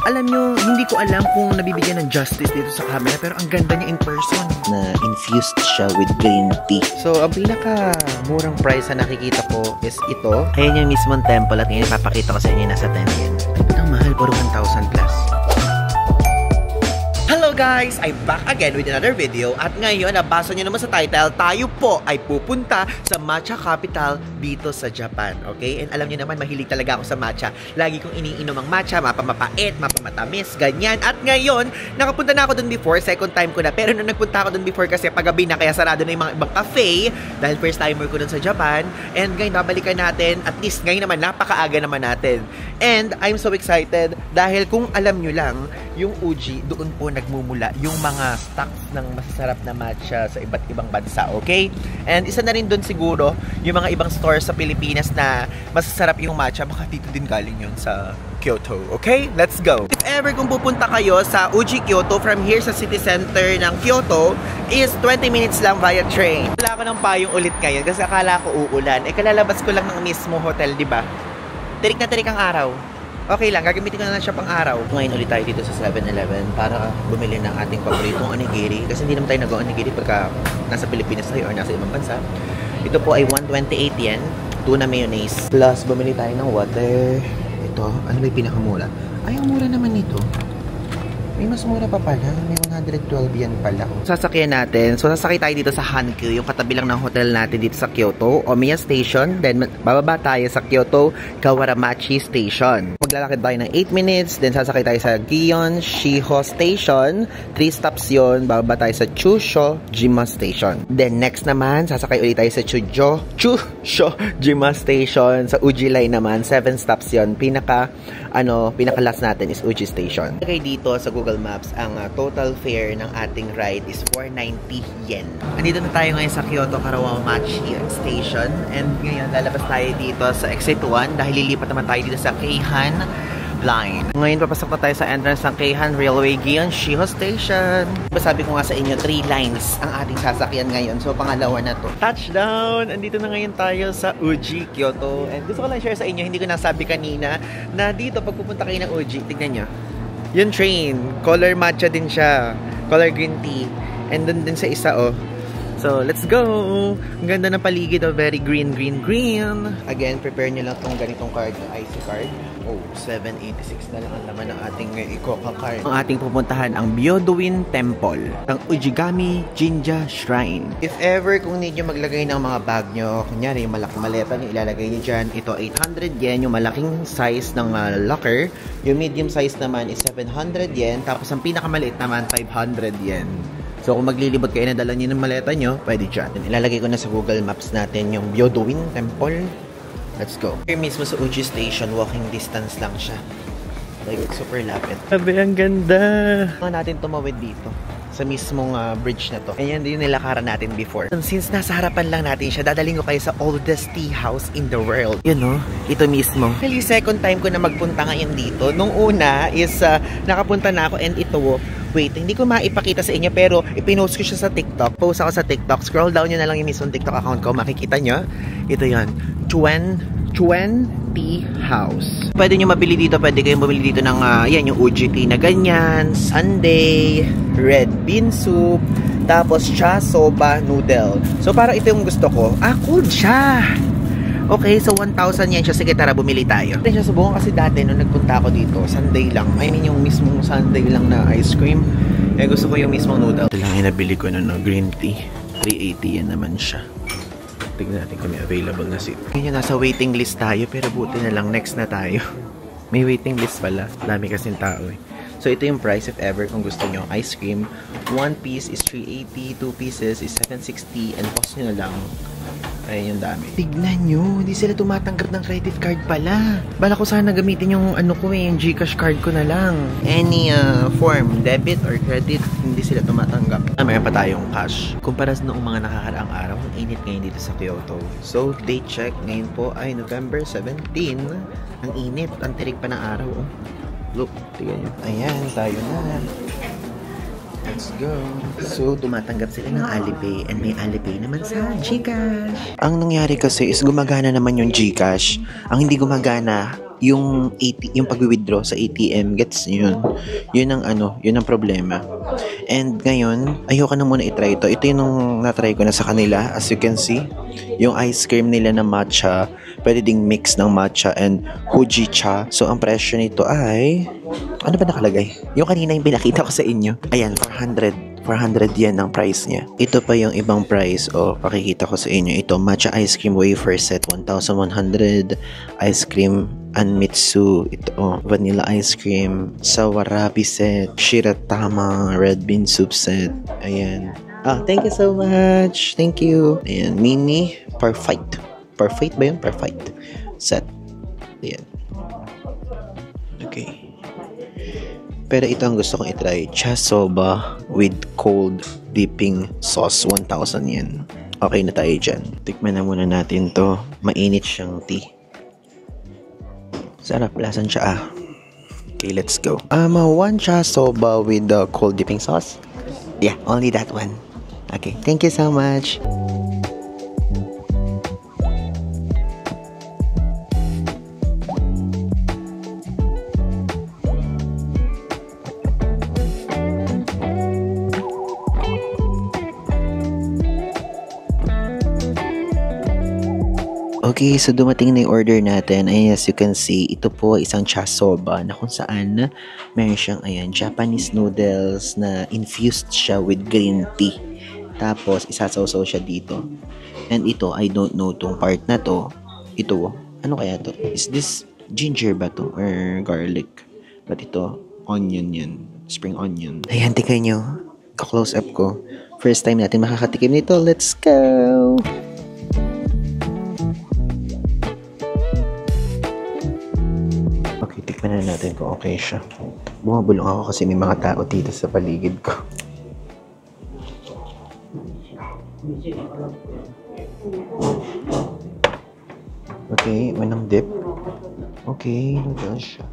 Alam nyo, hindi ko alam kung nabibigyan ng justice dito sa camera, pero ang ganda niya in person. Na infused siya with green tea. So, ang pinaka-murang price na nakikita ko is ito. Ayan yung mismong temple at ngayon ipapakita ko sa inyo nasa 10 yen. Ang mahal, puro 1,000 plus. Hello guys! I'm back again with another video at ngayon, nabasa nyo naman sa title, tayo po ay pupunta sa matcha capital dito sa Japan, okay? And alam nyo naman, mahilig talaga ako sa matcha. Lagi kong iniinom ang matcha, mapamapait, mapamatamis, ganyan. At ngayon, nakapunta na ako dun before, second time ko na. Pero nung nagpunta ako dun before kasi paggabi na, kaya sarado na yung mga ibang cafe dahil first timer ko dun sa Japan. And ngayon, babalikan natin, at least ngayon naman, napakaaga naman natin. And I'm so excited dahil kung alam nyo lang, yung Uji, doon po nagmumula yung mga stocks ng masasarap na matcha sa iba't ibang bansa, okay? And isa na rin doon siguro yung mga ibang stores sa Pilipinas na masasarap yung matcha, baka dito din galing yun sa Kyoto, okay? Let's go! If ever kung pupunta kayo sa Uji, Kyoto, from here sa city center ng Kyoto, is 20 minutes lang via train. Wala ko ng payong ulit ngayon kasi akala ko uulan. Eh, kalalabas ko lang ng mismo hotel, di ba? Tirik na tirik ang araw. Okay lang, gagamitin ko na lang siya pang araw. Ngayon ulit tayo dito sa 7-Eleven para bumili ng ating paboritong onigiri. Kasi hindi naman tayo nag-onigiri pagka nasa Pilipinas tayo or nasa ibang bansa. Ito po ay 128 yen, tuna mayonnaise. Plus, bumili tayo ng water. Ito, ano ba yung pinakamura? Ay, ang mura naman ito. May mas mura pa pala. May 112 yen pala. Sasakyan natin. So, sasakay tayo dito sa Hankyu, yung katabi lang ng hotel natin dito sa Kyoto, Omiya Station. Then, bababa tayo sa Kyoto Kawaramachi Station. Maglalakad tayo ng 8 minutes. Then, sasakay tayo sa Gion Shiho Station. 3 stops yun. Bababa tayo sa Chusho Jima Station. Then, next naman, sasakay ulit tayo sa Chusho Jima Station. Sa Uji Line naman, 7 stops yun. Pinaka-last natin is Uji Station. Okay, dito sa Google Maps, ang total fare ng ating ride is 490 yen. Andito na tayo ngayon sa Kyoto Kawaramachi Station. And ngayon, lalabas tayo dito sa Exit 1 dahil lilipat naman tayo dito sa Keihan Line. Ngayon, papasok na tayo sa entrance ng Keihan Railway Gion Shiho Station. Sabi ko nga sa inyo, 3 lines ang ating sasakyan ngayon. So, pangalawa na to. Touchdown! Andito na ngayon tayo sa Uji, Kyoto. And gusto ko lang share sa inyo, hindi ko nasabi kanina, na dito, pag pupunta kayo ng Uji, tignan nyo. Yung train, color matcha din siya. Color green tea. And dun din sa isa, oh. So, let's go! Ang ganda ng paligid, oh. Very green, green, green. Again, prepare nyo lang itong ganitong card, yung IC card. Oh, 786 na lang ang laman ng ating Ikoka card. Ang ating pupuntahan, ang Byodoin Temple. Ang Ujigami Jinja Shrine. If ever kung need nyo maglagay ng mga bag nyo, kunyari yung malaking maleta nyo, ilalagay nyo dyan. Ito, 800 yen, yung malaking size ng locker. Yung medium size naman is 700 yen. Tapos ang pinakamaliit naman, 500 yen. So, kung maglilibot kayo na dala nyo ng maleta nyo, pwede dyan. Ilalagay ko na sa Google Maps natin yung Byodoin Temple. Let's go. Here mismo sa Uji Station, walking distance lang siya. Like, super lapit. Sabi, ang ganda! Mga natin tumawid dito sa mismong bridge na to. Ayan din yung nilakaran natin before. Since nasa harapan lang natin siya, dadaling ko kayo sa oldest tea house in the world. You know, ito mismo. Actually, second time ko na magpunta ngayon dito. Nung una is nakapunta na ako and ito, wait, hindi ko maipakita sa inyo pero ipinost ko siya sa TikTok. Post ako sa TikTok. Scroll down nyo na lang yung mismong TikTok account ko. Makikita nyo. Ito yan. Chuen Tea House. Pwede nyo mabili dito. Pwede kayong bumili dito ng yan, yung Uji tea na ganyan. Sundae. Red bean soup. Tapos cha soba noodle. So parang ito yung gusto ko. Cold siya. Okay, so 1,000 yan siya. Sige, tara, bumili tayo. Hindi siya subukan kasi dati nung nagpunta ako dito, Sunday lang. I mean, yung mismong Sunday lang na ice cream. Eh, gusto ko yung mismong noodle. Ito lang yung nabili ko na green tea. 380 yan naman siya. Tignan natin kung may available na seat. Ngayon, nasa waiting list tayo, pero buti na lang, next na tayo. May waiting list pala. Dami kasing tao eh. So, ito yung price if ever kung gusto nyo ice cream. 1 piece is 380, 2 pieces is 760, and cost nyo na lang. Ayan yung dami. Tignan nyo, hindi sila tumatanggap ng credit card pala. Bala ko sana gamitin yung yung Gcash card ko na lang. Any form, debit or credit, hindi sila tumatanggap. Mayroon pa tayong cash. Kumpara sa noong mga nakakaraang araw, ang init ngayon dito sa Kyoto. So, date check, ngayon po ay November 17. Ang init, ang tirik pa ng araw. Look, tignan nyo. Ayan, tayo na. Let's go. So, tumatanggap sila ng Alipay and may Alipay naman sa Gcash. Ang nangyari kasi is gumagana naman yung Gcash. Ang hindi gumagana yung yung pag-withdraw sa ATM, gets yun. Yun ang problema. And ngayon, ayoko na muna i-try ito. Ito yung na-try ko na sa kanila. As you can see, yung ice cream nila na matcha, pwede ding mix ng matcha and hojicha. So, ang presyo nito ay, ano ba nakalagay? Yung kanina yung pinakita ko sa inyo. Ayan, 400 yen ang price niya. Ito pa yung ibang price. Pakikita ko sa inyo. Ito, matcha ice cream wafer set, 1,100. Ice cream Anmitsu. Ito, vanilla ice cream. Sawarabi set. Shiratama red bean soup set. Ayan. Thank you so much. Thank you. Ayan, mini perfect. Perfect ba yun? Perfect set. Ayan. Okay. Pero ito ang gusto kong itry. Chasoba with cold dipping sauce. 1,000 yen. Okay na tayo dyan. Tikman na muna natin to. Mainit siyang tea. Sarap. Lasan siya Okay, let's go. One chasoba with the cold dipping sauce. Yeah, only that one. Okay, thank you so much. Okay, so dumating na yung order natin. Ayan, as you can see, ito po isang chasoba na kung saan meron siyang, Japanese noodles na infused siya with green tea. Tapos, isasawsaw siya dito. And ito, I don't know tong part na to. Ito, ano kaya to? Is this ginger ba to? Or garlic? But ito, onion yan. Spring onion. Ayan, tingnan nyo. Ka-close up ko. First time natin makakatikim nito. Let's go! Tikman na natin kung okay siya. Bumabulong ako kasi may mga tao dito sa paligid ko. Okay, unang dip. Okay, noodles siya.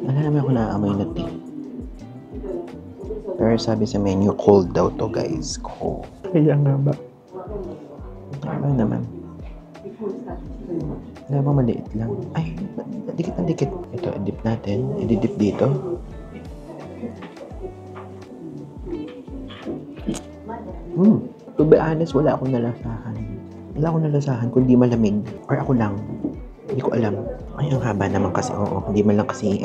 Wala naman ako naaamoy na tea. Pero sabi sa menu, cold daw to guys. Cold. Kaya nga ba? Ano naman? Wala bang maliit lang? Ay, dikit na dikit. Ito, dip natin. I-dip dito. To be honest, wala akong nalasahan. Wala akong nalasahan kundi malamig. Or ako lang. Hindi ko alam. Ay, ang haba naman kasi. Oo, hindi man lang kasi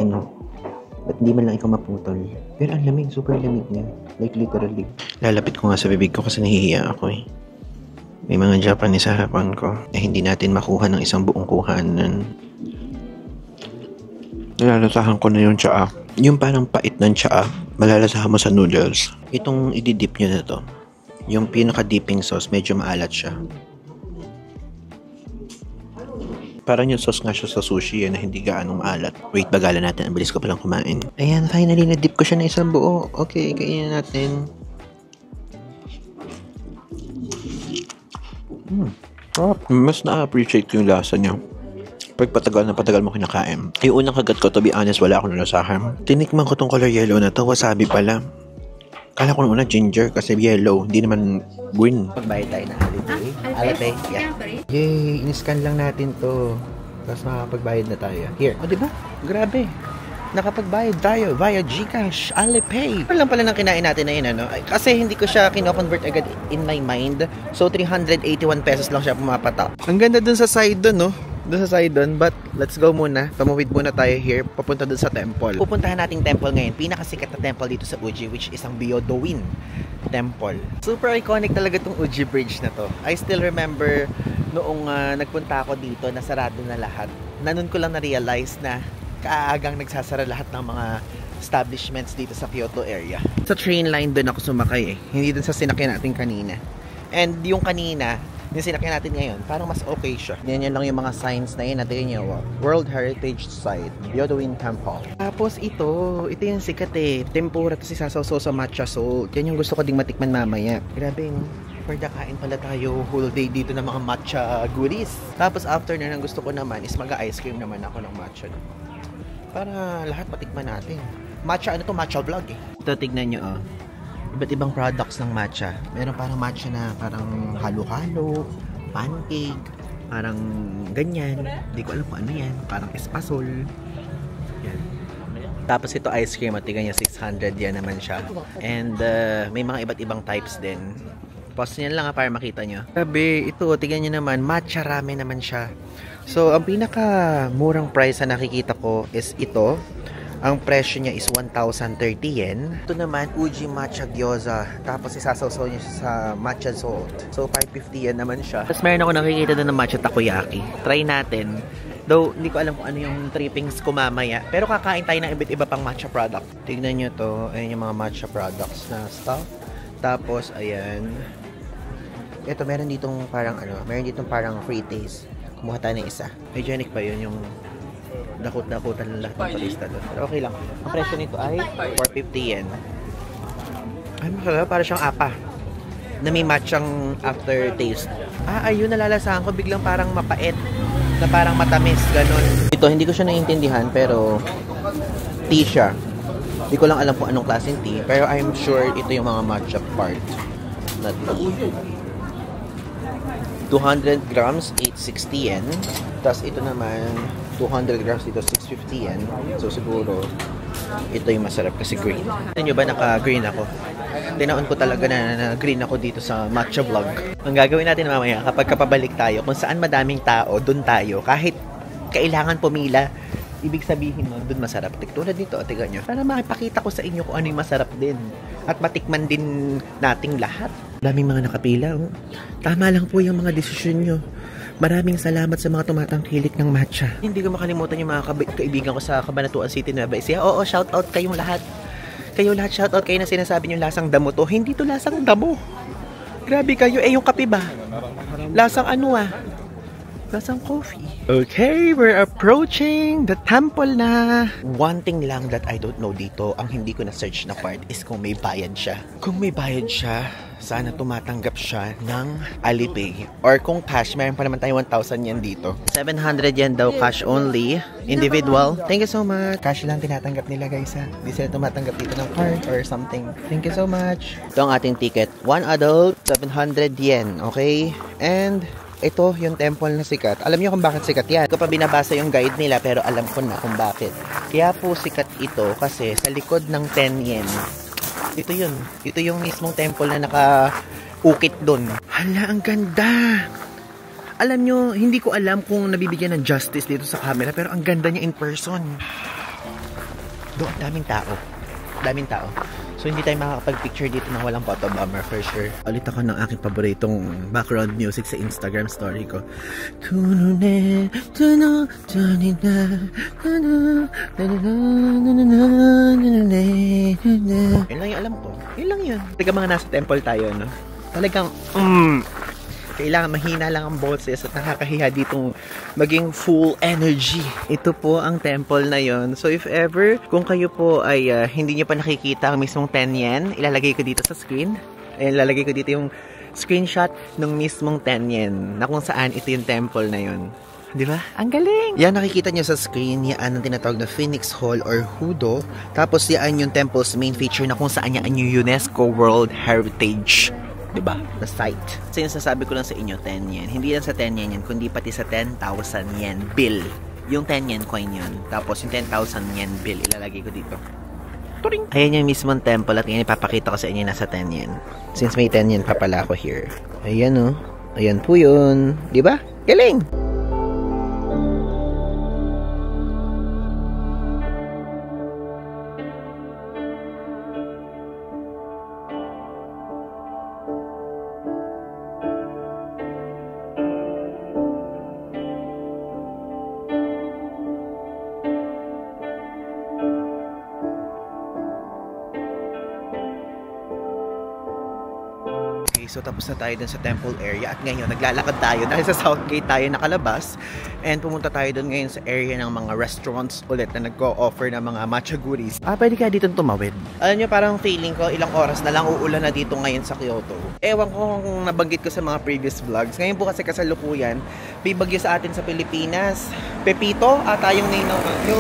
ba't hindi man lang ikaw maputol? Pero ang lamig, super lamig niya. Like literally. Lalapit ko nga sa bibig ko kasi nahihiya ako eh. May mga Japanese sa harapan ko. Hindi natin makuha ng isang buong kuhanan. Nalalasahan ko na yung tsaa. Yung parang pait ng tsaa, malalasahan mo sa noodles. Itong ididip nyo na to. Yung pinaka-dipping sauce, medyo maalat siya. Parang yung sauce nga siya sa sushi na hindi gaanong maalat. Wait, bagalan natin. Ang bilis ko palang kumain. Ayan, finally, na-dip ko siya na isang buo. Okay, kainin natin. Mas na-appreciate ko yung lasa niya. Pag patagal mo kinakain. Yung unang kagat ko, to be honest, wala akong nalasahan. Tinikman ko tong color yellow na to. Wasabi pala. Kala ko una ginger kasi yellow. Hindi naman green. Pagbayad tayo na Alipay. Alipay? Yeah. Yay! In-scan lang natin to. Tapos makakapagbayad na tayo. Here. O, diba? Grabe. Nakapagbayad tayo via GCash, Alipay. Ano lang pala nang kinain natin na yun, Kasi hindi ko siya kino-convert agad in my mind. So, 381 pesos lang siya pumapatak. Ang ganda dun sa side dun, Dun sa side dun. But, let's go muna. Tumawid muna tayo here. Papunta dun sa temple. Pupuntahan nating temple ngayon. Pinakasikat na temple dito sa Uji, which is ang Byodo-in Temple. Super iconic talaga tong Uji Bridge na to. I still remember noong nagpunta ako dito, nasarado na lahat. Nanun ko lang na-realize na kaagang nagsasara lahat ng mga establishments dito sa Kyoto area. Sa train line doon ako sumakay Hindi doon sa sinakyan natin kanina. And yung kanina, yung sinakyan natin ngayon, parang mas okay siya. Yan lang yung mga signs na yun. Natin nyo, World Heritage Site, Byodo-in Temple. Tapos ito yung sikat Tempura to si sasawsaw sa matcha salt. Yan yung gusto ko ding matikman mamaya. Grabe kain pala tayo whole day dito ng mga matcha goodies. Tapos after na gusto ko naman is mag-ice cream naman ako ng matcha. Para lahat matikman natin. Matcha, Matcha vlog Ito, tignan nyo, iba't ibang products ng matcha. Meron parang matcha na parang halo-halo, pancake, parang ganyan. Hindi ko alam kung ano yan. Parang espasol. Yan. Tapos ito ice cream at tignan niya 600 yan naman siya. And may mga iba't ibang types din. Pause niyan lang para makita nyo. Sabi, ito, tignan nyo naman, matcha ramen naman siya. So, ang pinaka murang price na nakikita ko is ito. Ang presyo niya is 1,030 yen. Ito naman, Uji Matcha Gyoza. Tapos isasawsaw niya siya sa matcha salt. So, 550 yen naman siya. Tapos meron ako nakikita doon ng matcha takoyaki. Try natin. Though, hindi ko alam kung ano yung trippings ko mamaya. Pero kakain tayo ng iba't iba pang matcha product. Tignan nyo to. Ayan yung mga matcha products na stuff. Tapos, ayan. Ito, meron ditong parang meron ditong parang free taste. Kumuha tayo ng isa. Hygienic pa yun yung dakot-dakotan ng lahat ng palista doon. Pero okay lang. Ang presyo nito ay 450 yen. Ay, masarap. Para siyang apa. Na may matchang aftertaste. Ayun, nalalasahan ko. Biglang parang mapait. Na parang matamis. Ganon. Ito, hindi ko siya naiintindihan. Pero, tea siya. Hindi ko lang alam kung anong klaseng tea. Pero I'm sure ito yung mga matcha part. Na tea. 200 grams, 860 yen. Tapos ito naman, 200 grams dito, 650 yen. So siguro, ito yung masarap kasi green. Tignan nyo ba naka-green ako? Tinaon ko talaga na green ako dito sa matcha vlog. Ang gagawin natin mamaya, kapag kapabalik tayo, kung saan madaming tao, dun tayo. Kahit kailangan pumila, ibig sabihin mo, dun masarap. Tulad dito, tignan nyo. Para makipakita ko sa inyo kung ano yung masarap din. At matikman din nating lahat. Daming mga nakapila. Oh. Tama lang po yung mga desisyon nyo. Maraming salamat sa mga tumatangkilik ng matcha. Hindi ko makalimutan yung mga kaibigan ko sa Cabanatuan City, Nueva Ecija. Oo, shout out kayong lahat. Kayo lahat, shout out kayo na sinasabi nyo lasang damo to. Hindi to lasang damo. Grabe kayo. Yung kape ba? Lasang lasang coffee. Okay, we're approaching the temple na. One thing lang that I don't know dito, ang hindi ko na-search na part is kung may bayad siya. Kung may bayad siya, sana tumatanggap siya ng Alipay. Or kung cash, meron pa naman tayo 1,000 yen dito. 700 yen daw cash only. Individual. Thank you so much. Cash lang tinatanggap nila guys ha. Hindi sila tumatanggap dito ng card or something. Thank you so much. Ito ang ating ticket. One adult, 700 yen. Okay? And ito yung temple na sikat. Alam niyo kung bakit sikat yan. Ko pa binabasa yung guide nila pero alam ko na kung bakit. Kaya po sikat ito kasi sa likod ng 10 yen. Ito yun. Ito yung mismong temple na naka-ukit doon. Hala, ang ganda! Alam nyo, hindi ko alam kung nabibigyan ng justice dito sa camera pero ang ganda niya in person. Doon, daming tao. Daming tao. So, hindi tayo makakapag-picture dito na walang photo bomber for sure. Ulit ako ng aking paboritong background music sa Instagram story ko. Yun lang yung alam ko. Yun lang yun. Taga mga nasa temple tayo, no? Talagang, kailangan mahina lang ang boses at nakakahiya ditong maging full energy. Ito po ang temple na yon. So if ever, kung kayo po ay hindi nyo pa nakikita ang mismong 10 yen, ilalagay ko dito sa screen. Ayan, ilalagay ko dito yung screenshot ng mismong 10 yen na kung saan ito yung temple na yon. Di ba? Ang galing! Yan, nakikita nyo sa screen, yan ang tinatawag na Phoenix Hall or Hudo. Tapos yan yung temple's main feature na kung saan yan yung UNESCO World Heritage. Diba? Na site. So yung sasabi ko lang sa inyo, 10 yen. Hindi lang sa 10 yen yan, kundi pati sa 10,000 yen bill. Yung 10 yen coin yun. Tapos yung 10,000 yen bill, ilalagay ko dito. Turing! Ayan yung mismong temple at yan ipapakita ko sa inyo nasa 10 yen. Since may 10 yen pa pala ako here. Ayan o. Ayan po yun. Diba? Galing! So tapos na tayo dun sa temple area at ngayon naglalakad tayo dahil sa Southgate tayo nakalabas and pumunta tayo dun ngayon sa area ng mga restaurants ulit na nag-o-offer ng mga matcha goodies. Pwede kaya dito tumawid. Alam nyo, parang feeling ko ilang oras na lang uulan na dito ngayon sa Kyoto. Ewan ko kung nabanggit ko sa mga previous vlogs. Ngayon po kasi kasalukuyan, may bagyo sa atin sa Pilipinas. Pepito ata yung name ng bagyo.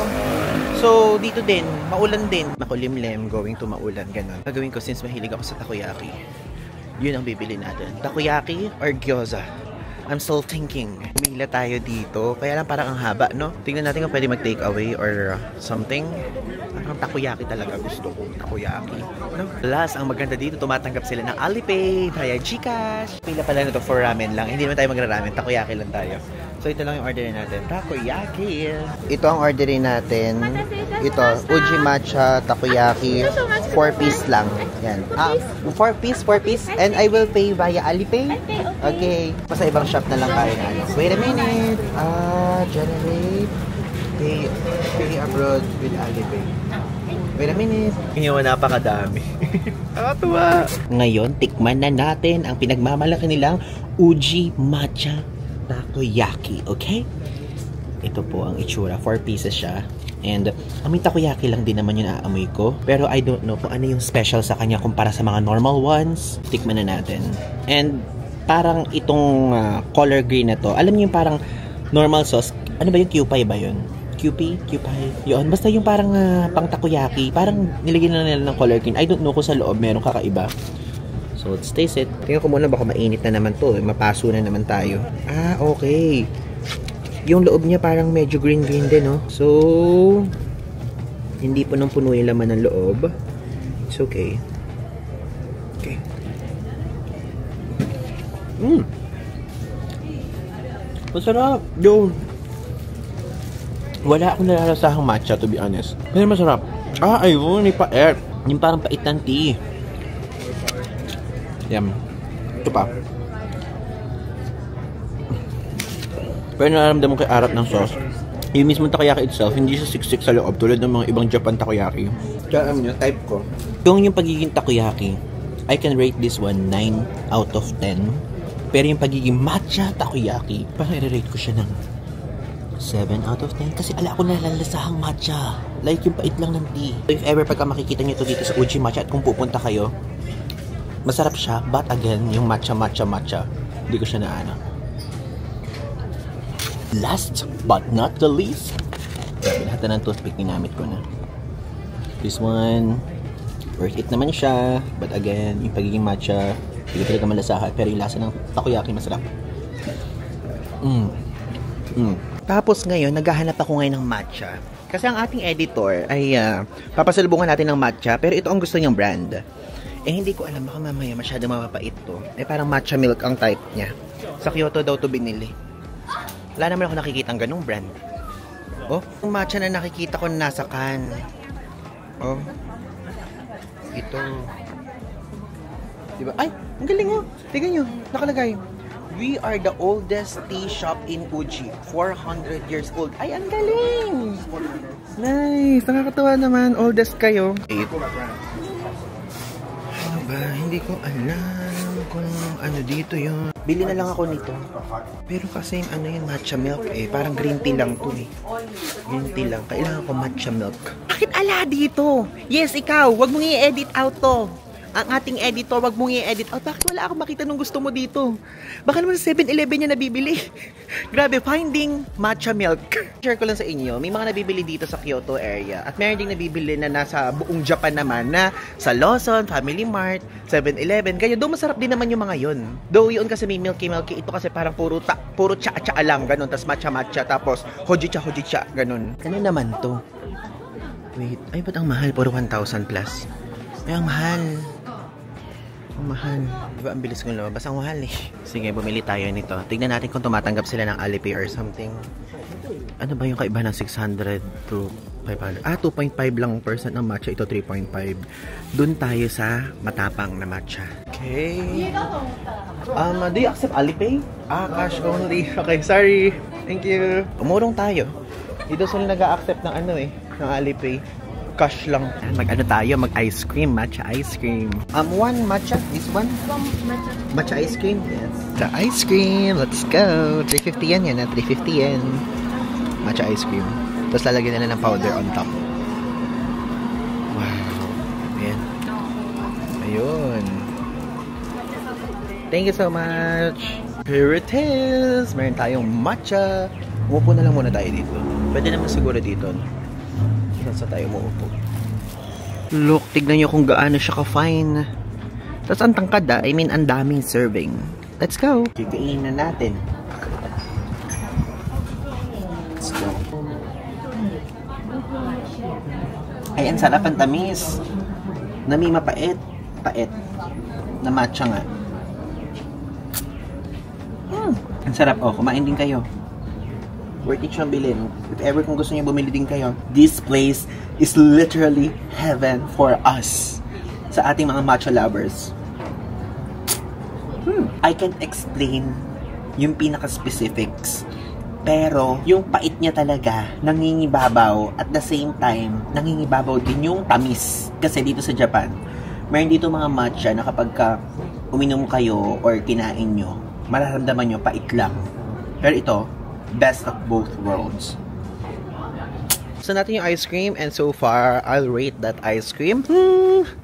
So, dito din, maulan din. Makulimlim, going to maulan, ganun. Gagawin ko since mahilig ako sa takoyaki. Yun ang bibili natin. Takoyaki or gyoza? I'm still thinking. Umila tayo dito. Kaya lang parang ang haba, no? Tingnan natin kung pwede mag-take away or something. Parang takoyaki talaga gusto ko. Takoyaki. No? Plus, ang maganda dito, tumatanggap sila ng Alipay, via Gcash. Pila pala na to for ramen lang. Hindi naman tayo magra-ramen. Takoyaki lang tayo. So, ito lang yung orderin natin. Takoyaki. Ito ang orderin natin. Ito, Uji Matcha Takoyaki. 4-piece lang. Yan. 4-piece. And I will pay via Alipay. Okay. Basta ibang shop na lang tayo na. Wait a minute. Generate. Pay abroad with Alipay. Wait a minute. Ngayon, napakadami. Nakatuwa. Ngayon, tikman na natin ang pinagmamalaki nilang Uji Matcha Takoyaki, okay? Ito po ang itsura. 4 pieces siya. And, amoy takoyaki lang din naman yung aamoy ko. Pero I don't know kung ano yung special sa kanya kumpara sa mga normal ones. Tikman na natin. And, parang itong color green na to. Alam niyo yung parang normal sauce. Ano ba yung Kewpie ba yun? Kewpie? Yun. Basta yung parang pang takoyaki. Parang nilagyan na nila ng color green. I don't know kung sa loob meron kakaiba. So, let's taste it. Tingnan ko muna baka mainit na naman to. Mapaso na naman tayo. Okay. Yung loob niya parang medyo green-green din, no? So, hindi punong-puno yung laman ng loob. It's okay. Okay. Masarap. Yun. Wala akong nalalasahang matcha, to be honest. Pero masarap. Ayun. May pa-air. Yung parang pait ng tea. Yan. Ito pa. Pero nararamdaman ko yung arat ng sauce. Yung mismo takoyaki itself, hindi siya siksik sa loob tulad ng mga ibang Japan takoyaki. Kaya alam nyo, type ko. Yung pagiging takoyaki, I can rate this one 9 out of 10. Pero yung pagiging matcha takoyaki, parang i-rate ko siya ng 7 out of 10. Kasi ala ko nalalasahang matcha. Like yung pait lang ng tea. If ever pagka makikita nyo ito dito sa Uji Matcha at kung pupunta kayo, masarap siya, but again, yung matcha, hindi ko siya naano. Last but not the least, lahat na ng toothpick ginamit ko na. This one, worth it naman siya, but again, yung pagiging matcha, hindi ko talaga malasahan, pero yung lasa ng takoyaki masarap. Tapos ngayon, naghahanap ako ngayon ng matcha. Kasi ang ating editor ay papasalubungan natin ng matcha, pero ito ang gusto niyang brand. Hindi ko alam, baka mamaya masyado mapapait to. Parang matcha milk ang type niya. Sa Kyoto daw to binili. Wala naman ako nakikita ng ganung brand. Yung matcha na nakikita ko nasa can. Ito. Diba? Ay, ang galing oh. Tignan nyo, nakalagay. We are the oldest tea shop in Uji. 400 years old. Ay, ang galing! Nice! Nakakatawa naman. Oldest kayo. Hindi ko alam kung ano dito yun. Bili na lang ako nito. Pero kasi ano yun, matcha milk parang green tea lang to Green tea lang. Kailangan ko matcha milk. Bakit ala dito? Yes, ikaw. Wag mong i-edit out to. Ang ating editor, wag mong i-edit out. Bakit wala akong makita nung gusto mo dito? Baka naman sa 7-Eleven niya nabibili. Grabe, finding matcha milk. Share ko lang sa inyo, may mga nabibili dito sa Kyoto area. At meron ding nabibili na nasa buong Japan naman na sa Lawson, Family Mart, 7-Eleven. Kaya doon masarap din naman yung mga yun. Though yun kasi may milky. Ito kasi parang puro cha-cha lang, ganun. Tapos matcha, tapos hojicha, ganun. Ano naman to? Wait, ay ba't ang mahal? Puro 1,000 plus. Ay, ang mahal. Mahal. Diba ang bilis kong lumabas? Ang mahal Sige, bumili tayo nito. Tignan natin kung tumatanggap sila ng Alipay or something. Ano ba yung kaiba ng 600 to 500? 2.5 lang percent ng matcha. Ito 3.5. Doon tayo sa matapang na matcha. Okay. Do you accept Alipay? Cash only. Okay, sorry. Thank you. Umurong tayo. Dito sila nag-a-accept ng ng Alipay. Cash lang. Mag-ano tayo? Mag-ice cream. Matcha ice cream. One matcha. This one? Matcha ice cream? Yes. The ice cream. Let's go. 350 yan 350 yan. Matcha ice cream. Tapos lalagyan nila ng powder on top. Wow. Ayan. Ayun. Thank you so much. Here it is. Meron tayong matcha. Umupo na lang muna tayo dito. Pwede naman siguro dito. Saan tayo maupo? Look, tignan nyo kung gaano siya ka-fine. Tapos ang tangkad I mean, ang daming serving. Let's go! Kikainin na natin. Let's go. Ay, ang sarap ang tamis. Nami mapait. Pait. Na matcha nga. Ang sarap. Oh, kumain din kayo. Worth it siyang bilhin. If ever kung gusto niyo bumili din kayo, this place is literally heaven for us. Sa ating mga matcha lovers. I can't explain yung pinaka-specifics. Pero, yung pait niya talaga, nangingibabaw. At the same time, nangingibabaw din yung tamis. Kasi dito sa Japan, meron dito mga matcha na kapag uminom kayo or kinain nyo, mararamdaman nyo pait lang. Pero ito, best of both worlds. So natin yung ice cream, and so far, I'll rate that ice cream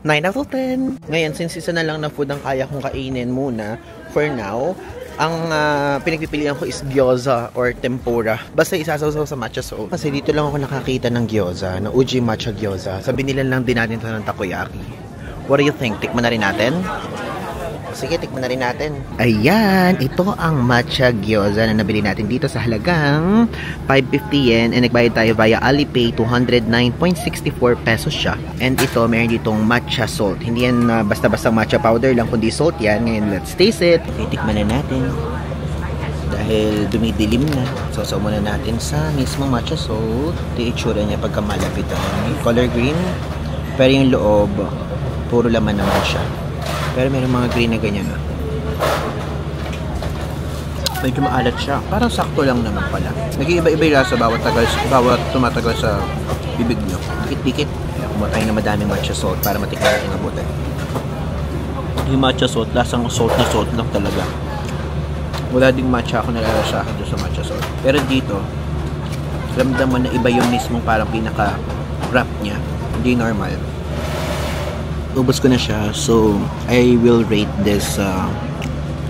9 out of 10. Ngayon, since isa na lang na food ang kaya kong kainin muna, for now, ang pinagpipilian ko is gyoza or tempura. Basta isasaw-saw sa matcha soul. Kasi dito lang ako nakakita ng gyoza, na Uji matcha gyoza. Sabi nila lang din natin ito ng takoyaki. What do you think? Tikman na rin natin? Sige, tikman na rin natin. Ayan, ito ang matcha gyoza na nabili natin dito sa halagang 550 yen. And nagbayad tayo via Alipay, 209.64 pesos siya. And ito, meron ditong matcha salt. Hindi yan basta-basta matcha powder lang, kundi salt yan. Ngayon, let's taste it. Okay, tikman na natin. Dahil dumidilim na. So muna natin sa mismong matcha salt. Ito yung itsura niya pagka malapit. Color green. Pero yung loob, puro laman naman siya. Pero meron mga green na ganyan na. Medyo maalat siya. Parang sakto lang naman pala. Nag-iiba-iba yung lasa bawat tumatagal sa bibig nyo. Dikit-dikit. Kumuha tayo na madaming matcha salt para matikman natin ang abutin. Yung matcha salt, lasang salt lang talaga. Wala ding matcha ako nalalasahan doon sa matcha salt. Pero dito, ramdam mo na iba yung mismong parang pinaka-wrap niya. Hindi normal. Ubus ko na siya, so I will rate this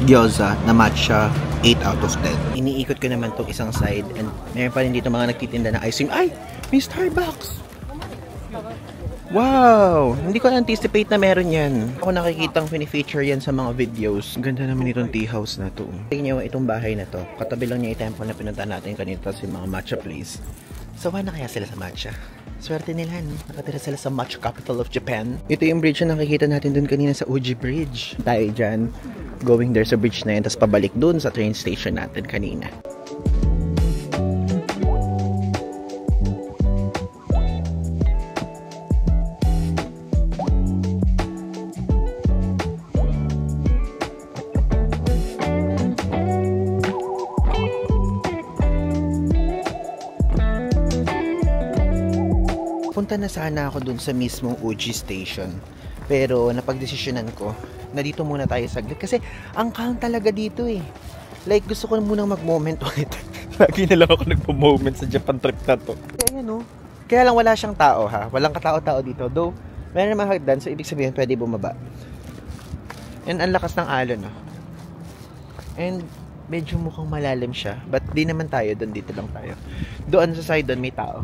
gyoza na matcha 8 out of 10. Iniikot ko naman itong isang side, and meron pa rin dito mga nagtitinda ng ice cream. Ay! May Starbucks! Wow! Hindi ko anticipate na meron yan. Ako nakikitang pinifeature yan sa mga videos. Ganda naman itong tea house na to. Tingnan nyo itong bahay na to. Katabi lang niya yung temple na pinunta natin kanina sa mga matcha place. Sawa na kaya sila sa matcha? Swerte nila, no? Nakatira sila sa matcha capital of Japan. Ito yung bridge na nakikita natin dun kanina sa Uji Bridge. Tayo dyan, going there sa bridge na yun, tapos pabalik dun sa train station natin kanina. Punta na sana ako dun sa mismong Uji Station. Pero napagdesisyonan ko na dito muna tayo saglit. Kasi ang calm talaga dito eh. Like gusto ko munang mag-moment ulit. Lagi na lang ako nagpo-moment sa Japan trip na to. Kaya no? Kaya lang wala siyang tao ha. Walang katao-tao dito. Though, meron naman hagdan. So ibig sabihin pwede bumaba. And ang lakas ng alon no? And medyo mukhang malalim siya. But di naman tayo. Doon dito lang tayo. Doon sa side doon may tao.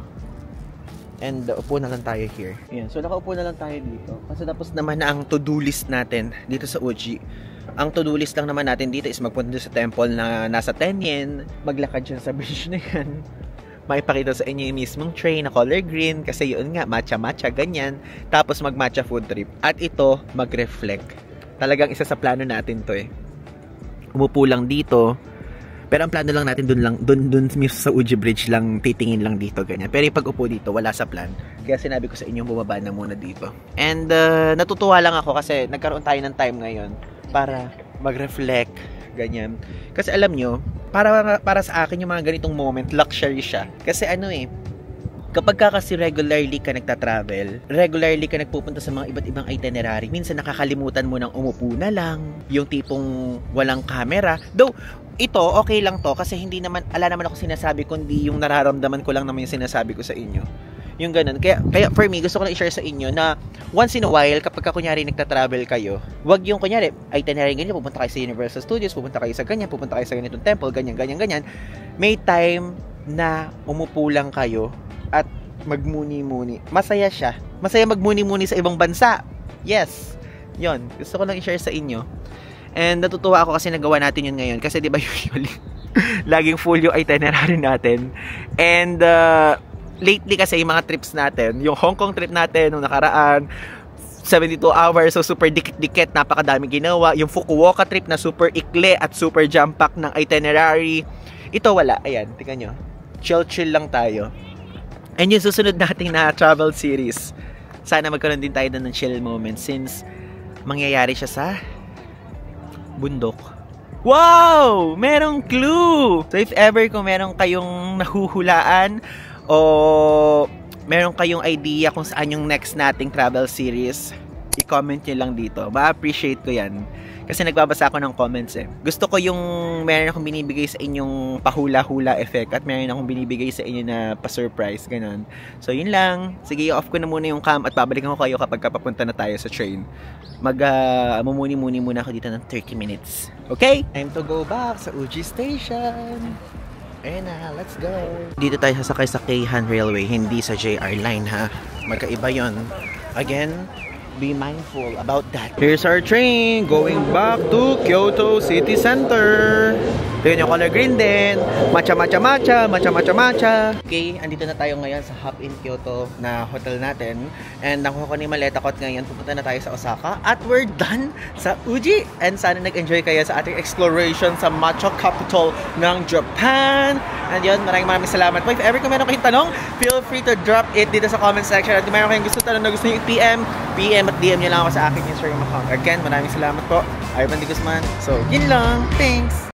And upo na lang tayo here. Yan. So nakaupo na lang tayo dito. Kasi tapos naman na ang to-do list natin dito sa Uji. Ang to-do list lang naman natin dito is magpunta sa temple na nasa 10 yen. Maglakad siya sa bridge na yan. Maipakita sa inyo yung mismong train na color green. Kasi yun nga, matcha-matcha, ganyan. Tapos mag-matcha food trip. At ito, mag-reflect. Talagang isa sa plano natin to eh. Umupo lang dito. Pero ang plano lang natin dun mismo sa Uji Bridge lang, titingin lang dito, ganyan. Pero yung pag-upo dito, wala sa plan. Kaya sinabi ko sa inyo, bumaba na muna dito. And natutuwa lang ako kasi nagkaroon tayo ng time ngayon para mag-reflect, ganyan. Kasi alam nyo, para sa akin yung mga ganitong moment, luxury siya. Kasi ano eh, kapag kasi regularly ka nagta-travel, regularly ka nagpupunta sa mga iba't ibang itinerary, minsan nakakalimutan mo ng umupo na lang, yung tipong walang camera. Though, ito, okay lang to kasi hindi naman, ala naman ako sinasabi kundi yung nararamdaman ko lang naman yung sinasabi ko sa inyo. Yung ganun. Kaya for me, gusto ko lang i-share sa inyo na once in a while, kapag kunyari nagta-travel kayo, wag yung kunyari, itinerary ganyan, pupunta kayo sa Universal Studios, pupunta kayo sa ganyan, pupunta kayo sa ganitong temple, ganyan. May time na umupo lang kayo at magmuni-muni. Masaya siya. Masaya magmuni-muni sa ibang bansa. Yes. Yon, gusto ko lang i-share sa inyo. And natutuwa ako kasi nagawa natin yun ngayon. Kasi di ba usually, laging full yung itinerary natin. And lately kasi yung mga trips natin, yung Hong Kong trip natin, nung nakaraan, 72 hours, so super dikit-dikit, napakadami ginawa. Yung Fukuoka trip na super ikli at super jam-pack ng itinerary. Ito wala. Ayan, tingnan nyo. Chill-chill lang tayo. And yung susunod nating na travel series, sana magkaroon din tayo ng chill moment since mangyayari siya sa bundok. Wow! Merong clue! So if ever kung meron kayong nahuhulaan o meron kayong idea kung saan yung next nating travel series, i-comment nyo lang dito. Ma-appreciate ko yan. Kasi nagbabasa ako ng comments eh. Gusto ko yung meron akong binibigay sa inyong pahula-hula effect at meron akong binibigay sa inyo na pa-surprise, ganun. So yun lang. Sige, off ko na muna yung cam at babalikan ko kayo kapag papunta na tayo sa train. Mumuni-muni muna ako dito ng 30 minutes. Okay? Time to go back sa Uji Station. Ayun na, let's go. Dito tayo sasakay sa Keihan Railway, hindi sa JR Line ha. Magkaiba yon. Again, be mindful about that. Here's our train going back to Kyoto City Center. Ito yung color green din. Matcha, matcha, matcha. Matcha, matcha, matcha. Okay, andito na tayo ngayon sa Hop in Kyoto na hotel natin. And nakuha ko ni maleta ko at ngayon pupunta na tayo sa Osaka. At we're done sa Uji. And sana nag-enjoy kayo sa ating exploration sa matcha capital ng Japan. And yun, maraming salamat po. If ever kung meron kayong tanong, feel free to drop it dito sa comment section. At kung meron kayong gusto tanong na gusto nyo i-PM at DM nyo lang ako sa aking Instagram account. Again, maraming salamat po. Ivan D. Guzman. So, yun lang. Thanks!